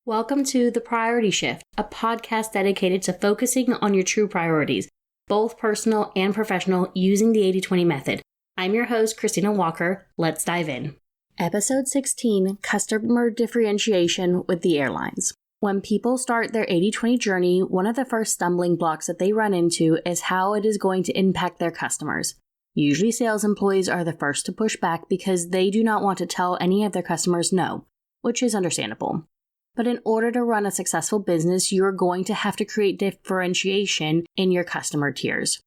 Welcome to The Priority Shift, a podcast dedicated to focusing on your true priorities, both personal and professional, using the 80-20 method. I'm your host, Christina Walker. Let's dive in. Episode 16, Customer Differentiation with the Airlines. When people start their 80-20 journey, one of the first stumbling blocks that they run into is how it is going to impact their customers. Usually sales employees are the first to push back because they do not want to tell any of their customers no, which is understandable. But in order to run a successful business, you're going to have to create differentiation in your customer tiers.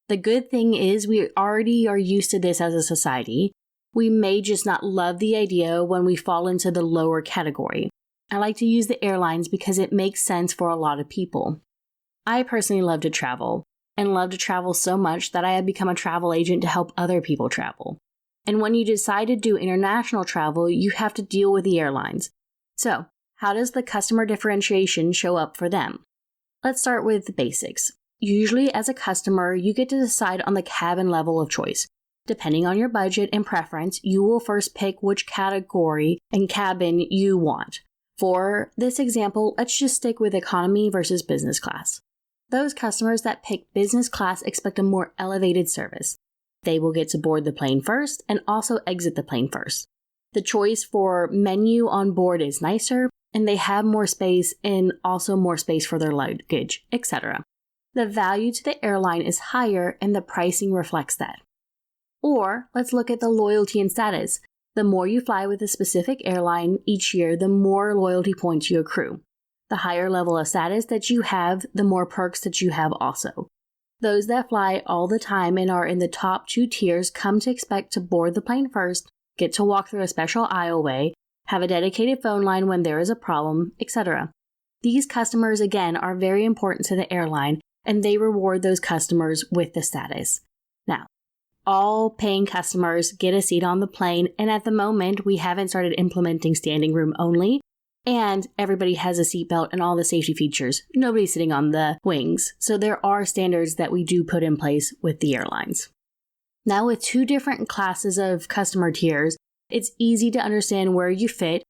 The good thing is we already are used to this as a society. We may just not love the idea when we fall into the lower category. I like to use the airlines because it makes sense for a lot of people. I personally love to travel, and love to travel so much that I have become a travel agent to help other people travel. And when you decide to do international travel, you have to deal with the airlines. So, how does the customer differentiation show up for them? Let's start with the basics. Usually, as a customer, you get to decide on the cabin level of choice. Depending on your budget and preference, you will first pick which category and cabin you want. For this example, let's just stick with economy versus business class. Those customers that pick business class expect a more elevated service. They will get to board the plane first and also exit the plane first. The choice for menu on board is nicer, and they have more space and also more space for their luggage, etc. The value to the airline is higher and the pricing reflects that. Or let's look at the loyalty and status. The more you fly with a specific airline each year, the more loyalty points you accrue. The higher level of status that you have, the more perks that you have also. Those that fly all the time and are in the top 2 tiers come to expect to board the plane first, get to walk through a special aisleway, have a dedicated phone line when there is a problem, etc. These customers, again, are very important to the airline, and they reward those customers with the status. Now, all paying customers get a seat on the plane, and at the moment, we haven't started implementing standing room only, and everybody has a seatbelt and all the safety features. Nobody's sitting on the wings, so there are standards that we do put in place with the airlines. Now, with 2 different classes of customer tiers, it's easy to understand where you fit,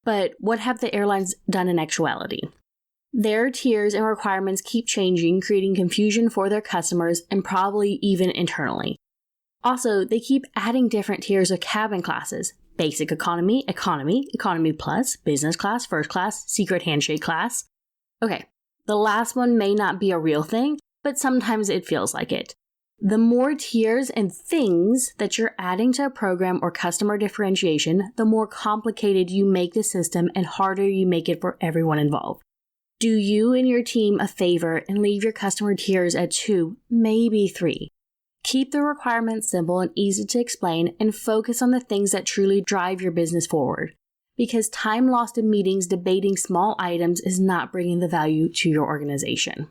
but what have the airlines done in actuality? Their tiers and requirements keep changing, creating confusion for their customers and probably even internally. Also, they keep adding different tiers of cabin classes: basic economy, economy plus, business class, first class, secret handshake class. Okay, the last one may not be a real thing, but sometimes it feels like it. The more tiers and things that you're adding to a program or customer differentiation, the more complicated you make the system and harder you make it for everyone involved. Do you and your team a favor and leave your customer tiers at 2, maybe 3. Keep the requirements simple and easy to explain and focus on the things that truly drive your business forward. Because time lost in meetings debating small items is not bringing the value to your organization.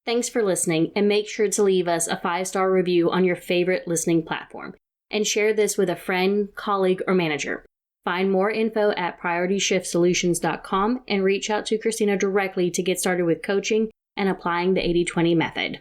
Thanks for listening, and make sure to leave us a 5-star review on your favorite listening platform. And share this with a friend, colleague, or manager. Find more info at PriorityShiftSolutions.com and reach out to Christina directly to get started with coaching and applying the 80-20 method.